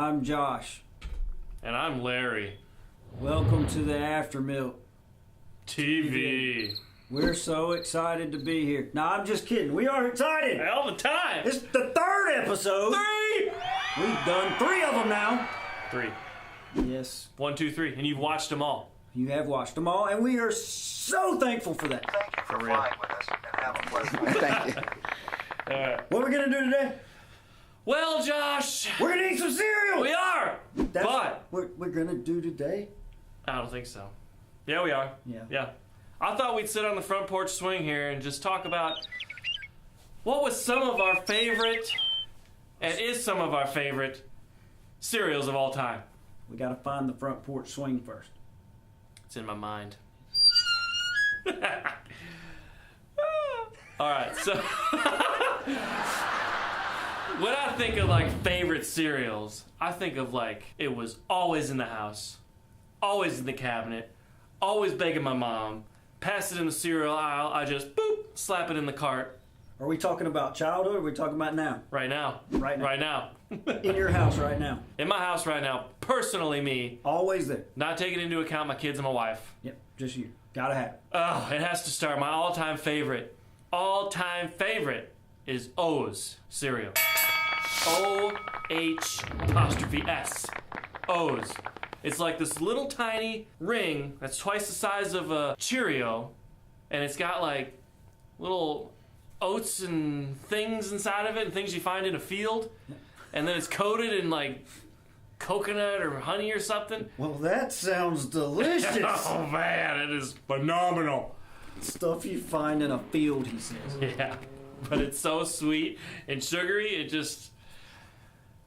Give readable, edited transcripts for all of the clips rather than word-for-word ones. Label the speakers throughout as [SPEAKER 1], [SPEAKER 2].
[SPEAKER 1] I'm Josh.
[SPEAKER 2] And I'm Larry.
[SPEAKER 1] Welcome to the AFTERMILK
[SPEAKER 2] TV.
[SPEAKER 1] We're so excited to be here. No, I'm just kidding. We are excited.
[SPEAKER 2] All the time.
[SPEAKER 1] It's the third episode.
[SPEAKER 2] 3.
[SPEAKER 1] We've done 3 of them now.
[SPEAKER 2] 3.
[SPEAKER 1] Yes.
[SPEAKER 2] 1, 2, 3. And you've watched them all.
[SPEAKER 1] You have watched them all, and we are so thankful for that.
[SPEAKER 3] Thank you for flying with us and have a pleasant day.
[SPEAKER 4] Thank you.
[SPEAKER 2] All right.
[SPEAKER 1] What are we going to do today?
[SPEAKER 2] Well, Josh.
[SPEAKER 1] We're going to eat some cereal.
[SPEAKER 2] We are.
[SPEAKER 1] That's
[SPEAKER 2] but.
[SPEAKER 1] what we're going to do today.
[SPEAKER 2] I don't think so. Yeah, we are.
[SPEAKER 1] Yeah.
[SPEAKER 2] I thought we'd sit on the front porch swing here and just talk about what was some of our favorite, and is some of our favorite, cereals of all time.
[SPEAKER 1] We got to find the front porch swing first.
[SPEAKER 2] It's in my mind. All right, so when I think of like favorite cereals, I think of like it was always in the house, always in the cabinet, always begging my mom, pass it in the cereal aisle, I just boop, slap it in the cart.
[SPEAKER 1] Are we talking about childhood or are we talking about now?
[SPEAKER 2] Right now.
[SPEAKER 1] Right now.
[SPEAKER 2] Right now.
[SPEAKER 1] In your house right now.
[SPEAKER 2] In my house right now, personally me,
[SPEAKER 1] Always there.
[SPEAKER 2] not taking into account my kids and my wife.
[SPEAKER 1] Yep, just you. Gotta have it.
[SPEAKER 2] Oh, it has to start. My all-time favorite is O's cereal. O-H''S. O's. It's like this little tiny ring that's twice the size of a Cheerio, and it's got like little oats and things inside of it, and things you find in a field, and then it's coated in like coconut or honey or something.
[SPEAKER 1] Well, that sounds delicious.
[SPEAKER 2] Oh man, it is phenomenal.
[SPEAKER 1] Stuff you find in a field, he says.
[SPEAKER 2] Yeah, but it's so sweet and sugary. It just,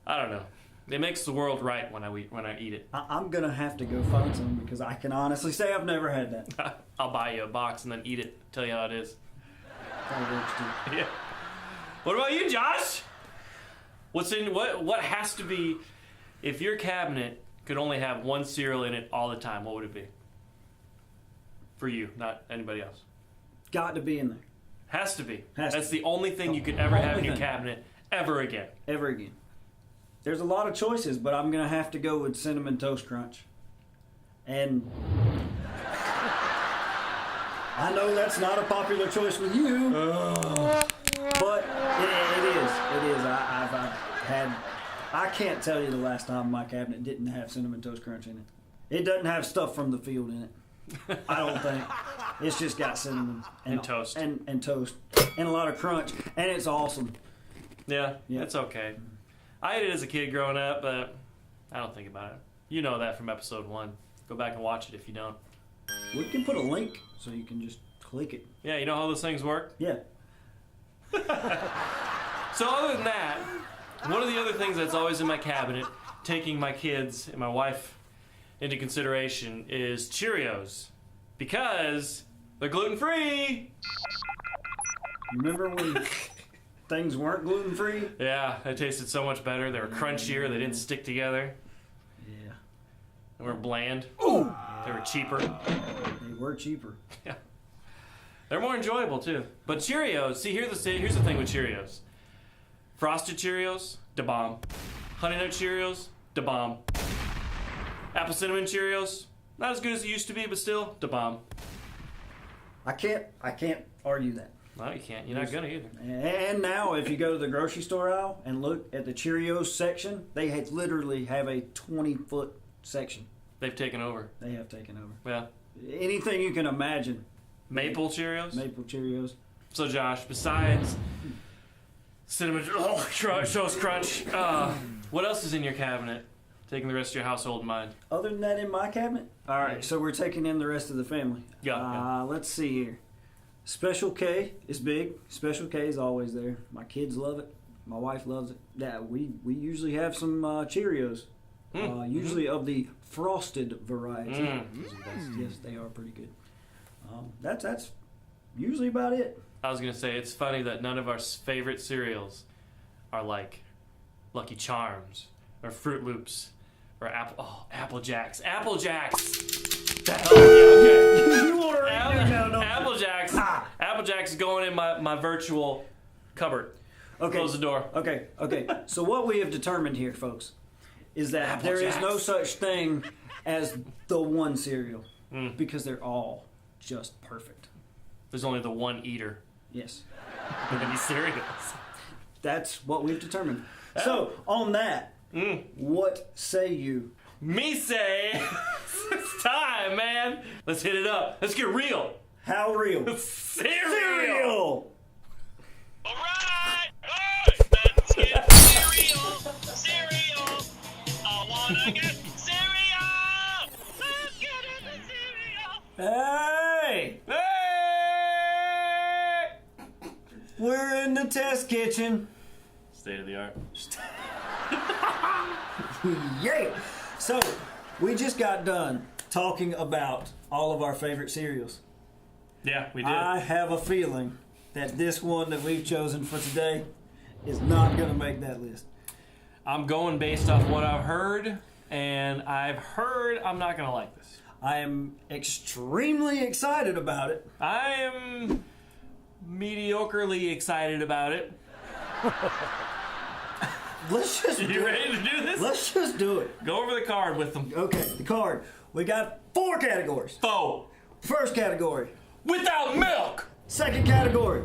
[SPEAKER 2] I don't know. It makes the world right when I eat it.
[SPEAKER 1] I'm gonna have to go find some because I can honestly say I've never had that.
[SPEAKER 2] I'll buy you a box and then eat it. Tell you how it is.
[SPEAKER 1] That works too.
[SPEAKER 2] Yeah. What about you, Josh? What has to be, if your cabinet could only have one cereal in it all the time, what would it be? For you, not anybody else.
[SPEAKER 1] Got to be in there.
[SPEAKER 2] Has to be.
[SPEAKER 1] Has to
[SPEAKER 2] That's
[SPEAKER 1] be.
[SPEAKER 2] the only thing you could ever have in your
[SPEAKER 1] thing.
[SPEAKER 2] cabinet ever again.
[SPEAKER 1] Ever again. There's a lot of choices, but I'm gonna have to go with Cinnamon Toast Crunch. And I know that's not a popular choice with you, but it is. It is. I've had. I can't tell you the last time my cabinet didn't have Cinnamon Toast Crunch in it. It doesn't have stuff from the field in it. I don't think. It's just got cinnamon
[SPEAKER 2] And toast.
[SPEAKER 1] and toast and a lot of crunch, and it's awesome.
[SPEAKER 2] Yeah,
[SPEAKER 1] Yeah.
[SPEAKER 2] it's okay. I ate it as a kid growing up, but I don't think about it. You know that from episode 1. Go back and watch it if you don't.
[SPEAKER 1] We can put a link so you can just click it.
[SPEAKER 2] Yeah, you know how those things work?
[SPEAKER 1] Yeah.
[SPEAKER 2] So other than that, one of the other things that's always in my cabinet, taking my kids and my wife into consideration, is Cheerios. Because they're gluten-free!
[SPEAKER 1] Remember when things weren't gluten-free?
[SPEAKER 2] Yeah, they tasted so much better. They were crunchier. They didn't stick together.
[SPEAKER 1] Yeah.
[SPEAKER 2] They weren't bland.
[SPEAKER 1] Ooh!
[SPEAKER 2] They were cheaper.
[SPEAKER 1] They were cheaper.
[SPEAKER 2] Yeah. They're more enjoyable, too. But Cheerios, see, here's the thing with Cheerios. Frosted Cheerios, da bomb. Honey Nut Cheerios, da bomb. Apple Cinnamon Cheerios, not as good as it used to be, but still, da bomb.
[SPEAKER 1] I can't argue that.
[SPEAKER 2] No, you can't. You're not gonna either.
[SPEAKER 1] And now, if you go to the grocery store aisle and look at the Cheerios section, they literally have a 20-foot section.
[SPEAKER 2] They've taken over.
[SPEAKER 1] They have taken over.
[SPEAKER 2] Yeah.
[SPEAKER 1] Anything you can imagine.
[SPEAKER 2] Maple Cheerios.
[SPEAKER 1] Maple Cheerios.
[SPEAKER 2] So, Josh, besides Cinnamon Toast Crunch, what else is in your cabinet? Taking the rest of your household in mind.
[SPEAKER 1] Other than that, in my cabinet? All right, so we're taking in the rest of the family.
[SPEAKER 2] Yeah.
[SPEAKER 1] Let's see here. Special K is big. Special K is always there. My kids love it. My wife loves it. Yeah, we usually have some Cheerios. Usually of the frosted variety. Yes, they are pretty good. That's usually about it.
[SPEAKER 2] I was going to say, it's funny that none of our favorite cereals are like Lucky Charms or Fruit Loops or Apple Jacks. Apple Jacks! The hell, yeah, okay.
[SPEAKER 1] You want to read no.
[SPEAKER 2] Apple Jacks. Apple Jacks is going in my virtual cupboard.
[SPEAKER 1] Okay.
[SPEAKER 2] Close the door.
[SPEAKER 1] Okay. So what we have determined here, folks, is that
[SPEAKER 2] Apple
[SPEAKER 1] there is
[SPEAKER 2] Jacks.
[SPEAKER 1] no such thing as the one cereal because they're all just perfect.
[SPEAKER 2] There's only the one eater
[SPEAKER 1] Yes.
[SPEAKER 2] of any cereals.
[SPEAKER 1] That's what we've determined. So, on that, what say you?
[SPEAKER 2] Me say, it's time, man. Let's hit it up. Let's get real.
[SPEAKER 1] How real?
[SPEAKER 2] Cereal.
[SPEAKER 4] Alright! Hey! Let's get cereal! Cereal! I wanna get cereal! Let's get into cereal!
[SPEAKER 1] Hey!
[SPEAKER 2] Hey!
[SPEAKER 1] We're in the test kitchen.
[SPEAKER 2] State of the art.
[SPEAKER 1] Yay! So, we just got done talking about all of our favorite cereals.
[SPEAKER 2] Yeah, we did.
[SPEAKER 1] I have a feeling that this one that we've chosen for today is not going to make that list.
[SPEAKER 2] I'm going based off what I've heard, and I've heard I'm not going to like this.
[SPEAKER 1] I am extremely excited about it.
[SPEAKER 2] I am mediocrely excited about it.
[SPEAKER 1] Let's just do
[SPEAKER 2] You
[SPEAKER 1] it.
[SPEAKER 2] ready to do this?
[SPEAKER 1] Let's just do it.
[SPEAKER 2] Go over the card with them.
[SPEAKER 1] Okay, the card. We got 4 categories.
[SPEAKER 2] Foe.
[SPEAKER 1] First category.
[SPEAKER 2] Without milk.
[SPEAKER 1] Second category.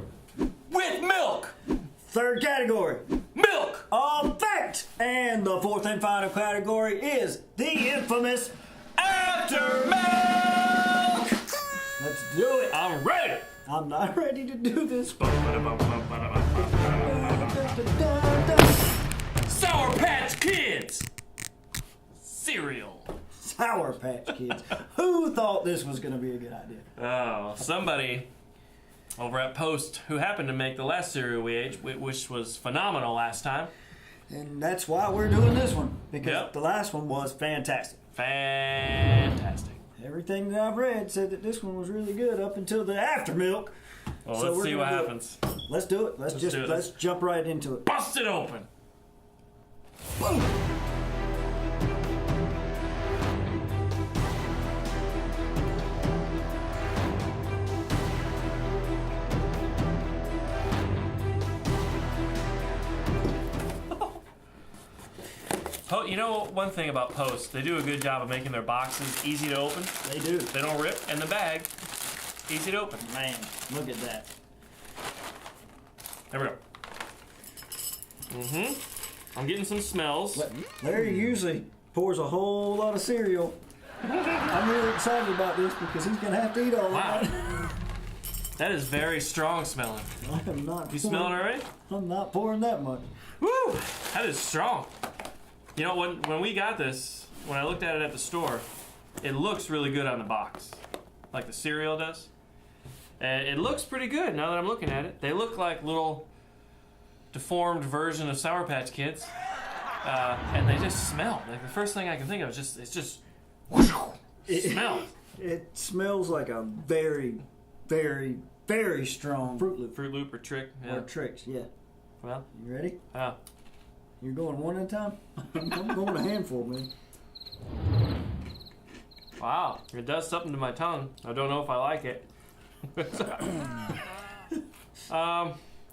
[SPEAKER 2] With milk.
[SPEAKER 1] Third category.
[SPEAKER 2] Milk.
[SPEAKER 1] Effect. And the fourth and final category is the infamous
[SPEAKER 2] Aftermilk.
[SPEAKER 1] Let's do it.
[SPEAKER 2] I'm ready.
[SPEAKER 1] I'm not ready to do this.
[SPEAKER 2] Sour Patch Kids. Cereal.
[SPEAKER 1] Sour Patch Kids. Who thought this was going to be a good idea?
[SPEAKER 2] Oh, somebody over at Post who happened to make the last cereal we ate, which was phenomenal last time.
[SPEAKER 1] And that's why we're doing this one. Because
[SPEAKER 2] Yep.
[SPEAKER 1] the last one was fantastic.
[SPEAKER 2] Fantastic.
[SPEAKER 1] Everything that I've read said that this one was really good up until the Aftermilk.
[SPEAKER 2] Well,
[SPEAKER 1] So
[SPEAKER 2] let's
[SPEAKER 1] we're
[SPEAKER 2] see what
[SPEAKER 1] gonna do it.
[SPEAKER 2] happens.
[SPEAKER 1] Let's do it. Let's
[SPEAKER 2] do it.
[SPEAKER 1] let's jump right into it.
[SPEAKER 2] Bust it open.
[SPEAKER 1] Boom.
[SPEAKER 2] You know one thing about Post, they do a good job of making their boxes easy to open.
[SPEAKER 1] They do.
[SPEAKER 2] They don't rip, and the bag, easy to open.
[SPEAKER 1] Man, look at that.
[SPEAKER 2] There we go. I'm getting some smells.
[SPEAKER 1] Larry usually pours a whole lot of cereal. I'm really excited about this because he's going to have to eat all
[SPEAKER 2] Wow.
[SPEAKER 1] of it.
[SPEAKER 2] That is very strong smelling.
[SPEAKER 1] I am not.
[SPEAKER 2] You smell it already?
[SPEAKER 1] I'm not pouring that much.
[SPEAKER 2] Woo! That is strong. You know, when we got this, when I looked at it at the store, it looks really good on the box. Like the cereal does. And it looks pretty good now that I'm looking at it. They look like little deformed version of Sour Patch Kids. And they just smell. Like the first thing I can think of is it's just smell.
[SPEAKER 1] It smells like a very, very, very strong Fruit Loop.
[SPEAKER 2] Fruit Loop or Trick. Yeah.
[SPEAKER 1] Or Tricks, yeah.
[SPEAKER 2] Well,
[SPEAKER 1] You ready?
[SPEAKER 2] yeah.
[SPEAKER 1] You're going one at a time? I'm going a handful, man.
[SPEAKER 2] Wow, it does something to my tongue. I don't know if I like it.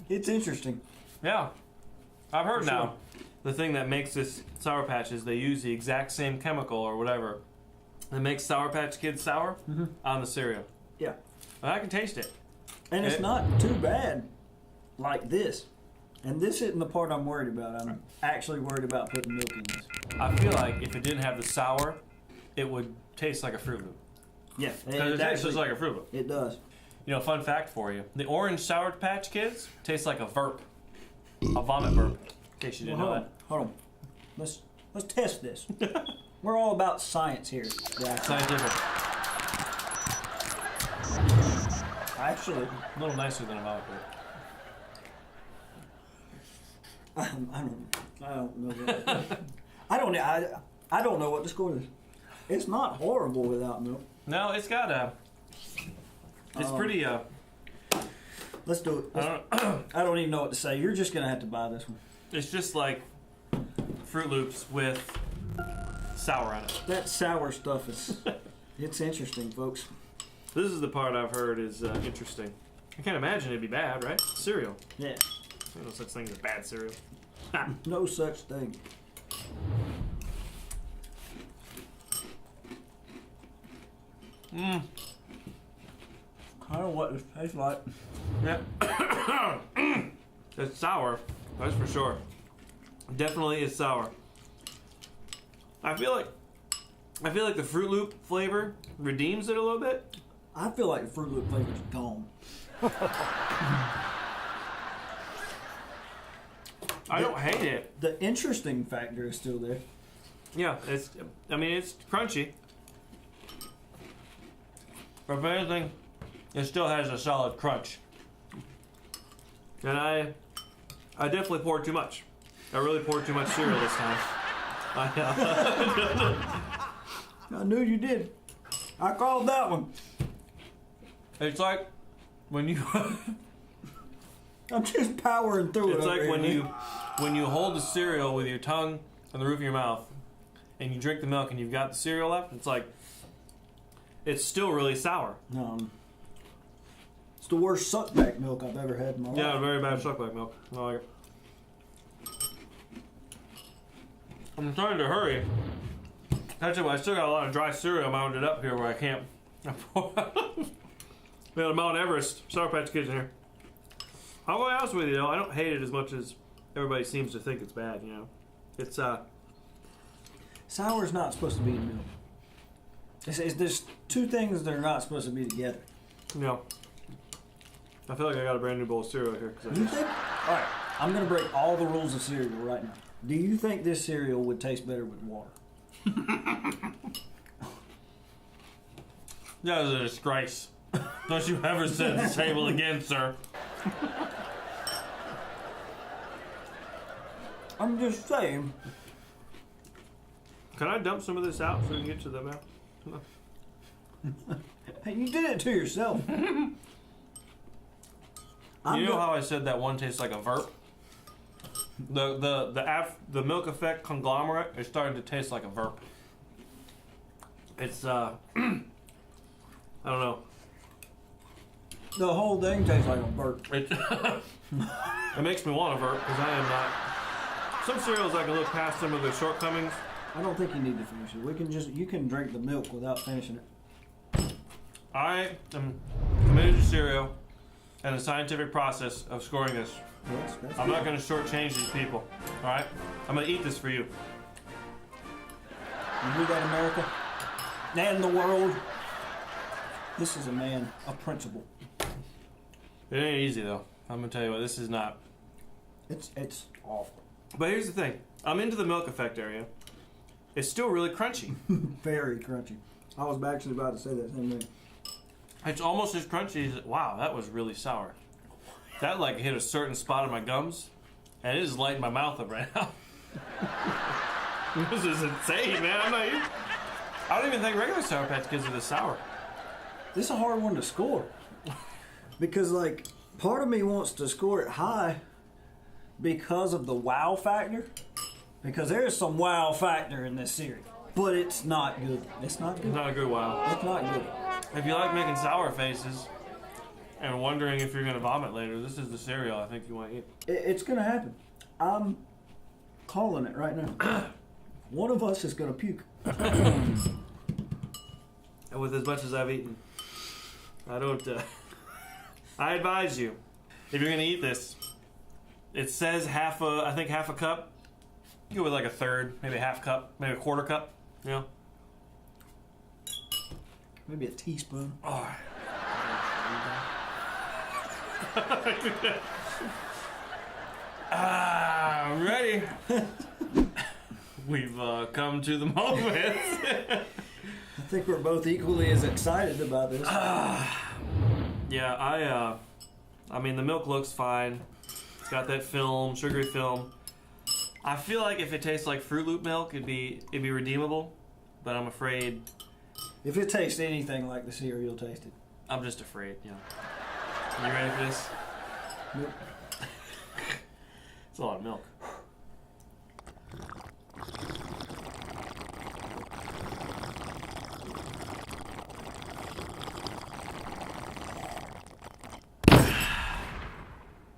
[SPEAKER 1] It's interesting.
[SPEAKER 2] Yeah, I've heard
[SPEAKER 1] For sure.
[SPEAKER 2] now. The thing that makes this Sour Patch is they use the exact same chemical or whatever that makes Sour Patch Kids sour on the cereal.
[SPEAKER 1] Yeah.
[SPEAKER 2] And I can taste it.
[SPEAKER 1] And it's
[SPEAKER 2] It-
[SPEAKER 1] not too bad like this. And this isn't the part I'm worried about. I'm actually worried about putting milk in this.
[SPEAKER 2] I feel like if it didn't have the sour, it would taste like a Fruit Loop.
[SPEAKER 1] Yeah.
[SPEAKER 2] Because it tastes just like a Fruit Loop.
[SPEAKER 1] It does.
[SPEAKER 2] You know, fun fact for you. The orange Sour Patch Kids taste like a verp. A vomit verp. In case you didn't know that.
[SPEAKER 1] Hold on. Let's test this. We're all about science here. Yeah.
[SPEAKER 2] Scientific.
[SPEAKER 1] Actually,
[SPEAKER 2] A little nicer than a vomit verp.
[SPEAKER 1] I don't know. I don't know what the score is. It's not horrible without milk.
[SPEAKER 2] No, it's got a. It's pretty.
[SPEAKER 1] Let's do it. I don't even know what to say. You're just gonna have to buy this one.
[SPEAKER 2] It's just like Fruit Loops with sour on it.
[SPEAKER 1] That sour stuff is. It's interesting, folks.
[SPEAKER 2] This is the part I've heard is interesting. I can't imagine it'd be bad, right? Cereal.
[SPEAKER 1] Yeah.
[SPEAKER 2] There's no such thing as bad cereal.
[SPEAKER 1] No such thing. I don't know what this tastes like.
[SPEAKER 2] Yeah. It's sour. That's for sure. Definitely is sour. I feel like the Fruit Loop flavor redeems it a little bit.
[SPEAKER 1] I feel like the Fruit Loop flavor's gone.
[SPEAKER 2] I don't hate it.
[SPEAKER 1] The interesting factor is still there.
[SPEAKER 2] Yeah, it's crunchy. But if anything, it still has a solid crunch. And I definitely poured too much. I really poured too much cereal this time.
[SPEAKER 1] I knew you did. I called that one.
[SPEAKER 2] It's like when you
[SPEAKER 1] I'm just powering through it.
[SPEAKER 2] it's like
[SPEAKER 1] over
[SPEAKER 2] when
[SPEAKER 1] here,
[SPEAKER 2] you hold the cereal with your tongue on the roof of your mouth and you drink the milk and you've got the cereal left. It's like it's still really sour.
[SPEAKER 1] It's the worst suckback milk I've ever had in my life.
[SPEAKER 2] Yeah, very bad suckback milk. I like it. I'm trying to hurry. Actually, I still got a lot of dry cereal mounted up here where I can't. We got a Mount Everest Sour Patch Kids in here. I'll be honest with you, though, I don't hate it as much as everybody seems to think it's bad. You know, it's
[SPEAKER 1] Sour's not supposed to be in milk. There's two things that are not supposed to be together.
[SPEAKER 2] you know. I feel like I got a brand new bowl of cereal here.
[SPEAKER 1] You think? All right, I'm gonna break all the rules of cereal right now. Do you think this cereal would taste better with water?
[SPEAKER 2] That is a disgrace. Don't you ever sit at the table again, sir.
[SPEAKER 1] I'm just saying.
[SPEAKER 2] Can I dump some of this out so we can get to the mouth?
[SPEAKER 1] Hey, you did it to yourself.
[SPEAKER 2] You know how I said that one tastes like a verp? The milk effect conglomerate is starting to taste like a verp. It's I don't know.
[SPEAKER 1] The whole thing tastes like a burp.
[SPEAKER 2] It makes me want a verp because I am not. Some cereals I can look past some of the shortcomings.
[SPEAKER 1] I don't think you need to finish it. You can drink the milk without finishing it.
[SPEAKER 2] I am committed to cereal and the scientific process of scoring this.
[SPEAKER 1] That's
[SPEAKER 2] I'm not going to shortchange these people. All right, I'm going to eat this for you.
[SPEAKER 1] You hear that, America? And the world. This is a man of principle.
[SPEAKER 2] It ain't easy though. I'm going to tell you what, this is not.
[SPEAKER 1] It's awful.
[SPEAKER 2] But here's the thing. I'm into the milk effect area. It's still really crunchy.
[SPEAKER 1] Very crunchy. I was actually about to say that same thing.
[SPEAKER 2] It's almost as crunchy as, wow, that was really sour. That like hit a certain spot in my gums, and it is lighting my mouth up right now. This is insane, man. I don't even think regular Sour Patch Kids are this sour.
[SPEAKER 1] This is a hard one to score. Because, like, part of me wants to score it high because of the wow factor. Because there is some wow factor in this series. But it's not good. It's not good.
[SPEAKER 2] It's not a good wow.
[SPEAKER 1] It's not good.
[SPEAKER 2] If you like making sour faces and wondering if you're going to vomit later, this is the cereal I think you want to eat.
[SPEAKER 1] It's going to happen. I'm calling it right now. One of us is going to puke.
[SPEAKER 2] And with as much as I've eaten, I don't. I advise you, if you're going to eat this, it says half a cup. Go with like a third, maybe a half cup, maybe a quarter cup. You know.
[SPEAKER 1] Maybe a teaspoon.
[SPEAKER 2] Oh. I'm ready. We've come to the moment.
[SPEAKER 1] I think we're both equally as excited about this.
[SPEAKER 2] Yeah, I mean, the milk looks fine. It's got that film, sugary film. I feel like if it tastes like Fruit Loop milk, it'd be redeemable. But I'm afraid.
[SPEAKER 1] If it tastes anything like the cereal tasted.
[SPEAKER 2] I'm just afraid, you know. You ready for this?
[SPEAKER 1] Nope.
[SPEAKER 2] It's a lot of milk.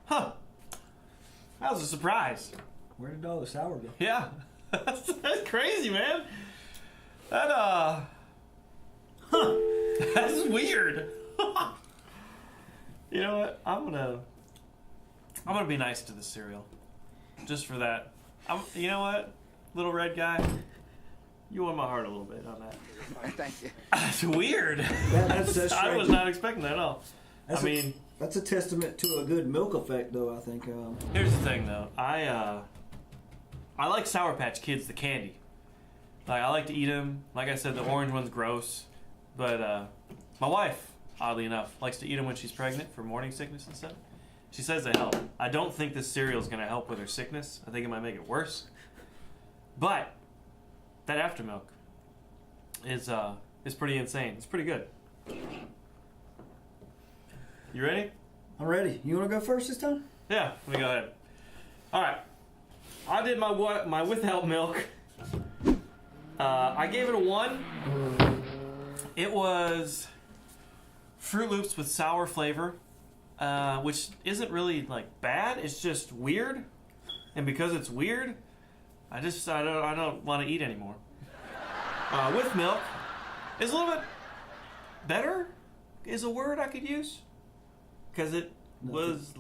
[SPEAKER 2] Huh. That was a surprise.
[SPEAKER 1] Where did all the sour go?
[SPEAKER 2] Yeah. That's crazy, man. That,
[SPEAKER 1] Huh.
[SPEAKER 2] That's weird. You know what? I'm gonna be nice to the cereal, just for that. You know what, little red guy, you won my heart a little bit on that.
[SPEAKER 3] Thank you.
[SPEAKER 2] That's weird.
[SPEAKER 1] That's
[SPEAKER 2] I was not expecting that at all.
[SPEAKER 1] That's a testament to a good milk effect, though. I think.
[SPEAKER 2] Here's the thing, though. I like Sour Patch Kids, the candy. Like, I like to eat them. Like I said, the orange one's gross, but my wife, oddly enough, likes to eat them when she's pregnant for morning sickness and stuff. She says they help. I don't think this cereal is going to help with her sickness. I think it might make it worse. But that AFTERMILK is pretty insane. It's pretty good. You ready?
[SPEAKER 1] I'm ready. You want to go first this time?
[SPEAKER 2] Yeah, let me go ahead. All right. I did my without milk. I gave it a 1. It was Fruit Loops with sour flavor, which isn't really like bad. It's just weird, and because it's weird, I don't want to eat anymore. With milk is a little bit better. Is a word I could use because it was.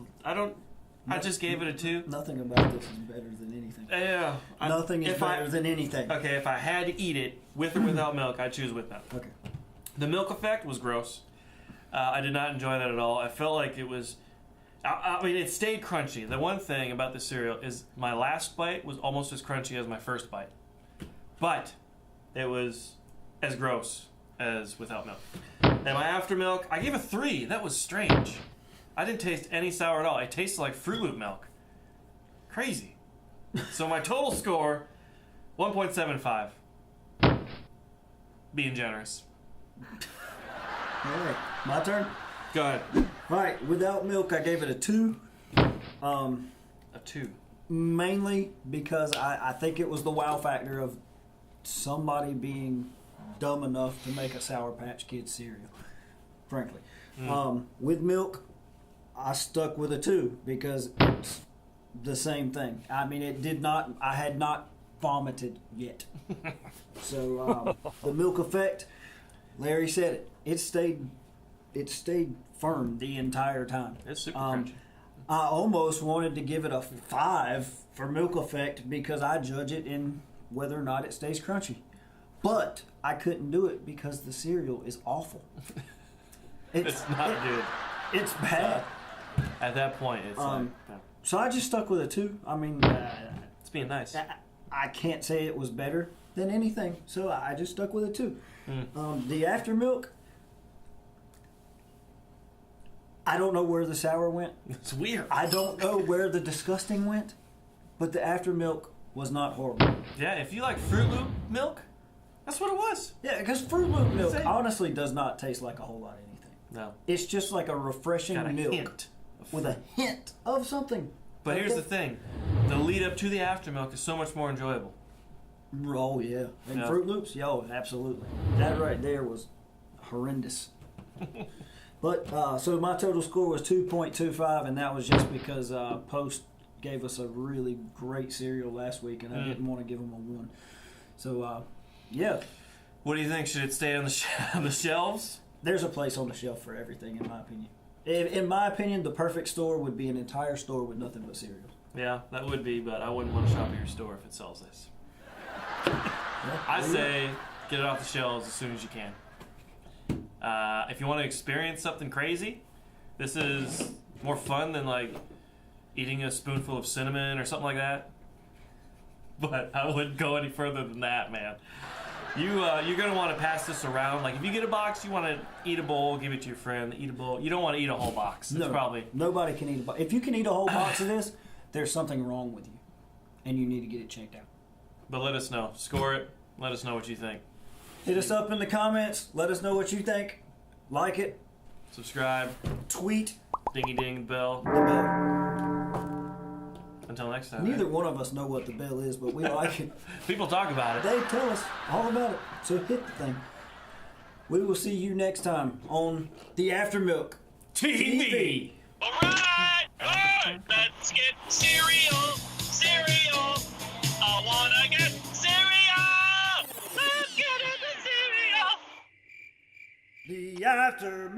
[SPEAKER 2] I just gave it a 2.
[SPEAKER 1] Nothing about this is better than anything.
[SPEAKER 2] Yeah.
[SPEAKER 1] Nothing is better than anything.
[SPEAKER 2] Okay, if I had to eat it with or without milk, I'd choose with milk.
[SPEAKER 1] Okay.
[SPEAKER 2] The milk effect was gross. I did not enjoy that at all. I felt like it was... I mean, it stayed crunchy. The one thing about the cereal is my last bite was almost as crunchy as my first bite. But it was as gross as without milk. And my AFTERMILK, I gave a 3. That was strange. I didn't taste any sour at all. It tasted like Fruit Loop milk. Crazy. So my total score, 1.75. Being generous.
[SPEAKER 1] All right, my turn.
[SPEAKER 2] Go ahead.
[SPEAKER 1] All right, without milk, I gave it a 2.
[SPEAKER 2] A 2.
[SPEAKER 1] Mainly because I think it was the wow factor of somebody being dumb enough to make a Sour Patch Kids cereal, frankly. With milk, I stuck with a 2 because it's the same thing. I mean, I had not vomited yet. So the milk effect, Larry said it. It stayed firm the entire time.
[SPEAKER 2] It's super crunchy.
[SPEAKER 1] I almost wanted to give it a 5 for milk effect because I judge it in whether or not it stays crunchy. But I couldn't do it because the cereal is awful.
[SPEAKER 2] It's not good.
[SPEAKER 1] It's bad.
[SPEAKER 2] At that point, it's like...
[SPEAKER 1] So I just stuck with a 2. I mean...
[SPEAKER 2] it's being nice.
[SPEAKER 1] I can't say it was better than anything, so I just stuck with a 2. The AFTERMILK, I don't know where the sour went.
[SPEAKER 2] It's weird.
[SPEAKER 1] I don't know where the disgusting went, but the AFTERMILK was not horrible.
[SPEAKER 2] Yeah, if you like Fruit Loop milk, that's what it was.
[SPEAKER 1] Yeah, because Fruit Loop milk honestly does not taste like a whole lot of anything.
[SPEAKER 2] No.
[SPEAKER 1] It's just like a refreshing
[SPEAKER 2] Got a
[SPEAKER 1] milk
[SPEAKER 2] hint
[SPEAKER 1] with a hint of something.
[SPEAKER 2] But here's the thing. The lead up to the AFTERMILK is so much more enjoyable.
[SPEAKER 1] Oh, yeah. And
[SPEAKER 2] Yeah.
[SPEAKER 1] Fruit Loops? Yo, absolutely. That right there was horrendous. But, so my total score was 2.25, and that was just because Post gave us a really great cereal last week, and I didn't want to give them a 1. So, yeah.
[SPEAKER 2] What do you think? Should it stay on the shelves?
[SPEAKER 1] There's a place on the shelf for everything, in my opinion. In my opinion, the perfect store would be an entire store with nothing but cereal.
[SPEAKER 2] Yeah, that would be, but I wouldn't want to shop at your store if it sells this. I say get it off the shelves as soon as you can. If you want to experience something crazy, this is more fun than like eating a spoonful of cinnamon or something like that. But I wouldn't go any further than that, man. You're gonna want to pass this around. Like if you get a box, you want to eat a bowl, give it to your friend, eat a bowl. You don't want to eat a whole box. That's
[SPEAKER 1] Nobody can eat a box. If you can eat a whole box of this, there's something wrong with you, and you need to get it checked out.
[SPEAKER 2] But let us know. Score it. Let us know what you think.
[SPEAKER 1] Hit us up in the comments. Let us know what you think. Like it.
[SPEAKER 2] Subscribe.
[SPEAKER 1] Tweet.
[SPEAKER 2] Dingy ding bell.
[SPEAKER 1] The bell.
[SPEAKER 2] Until next time.
[SPEAKER 1] Neither one of us know what the bell is, but we like it.
[SPEAKER 2] People talk about it.
[SPEAKER 1] They tell us all about it. So hit the thing. We will see you next time on the AFTERMILK
[SPEAKER 2] TV.
[SPEAKER 4] Alright, alright, let's get cereal, cereal. I wanna get cereal. Let's get into cereal.
[SPEAKER 1] The Aftermilk.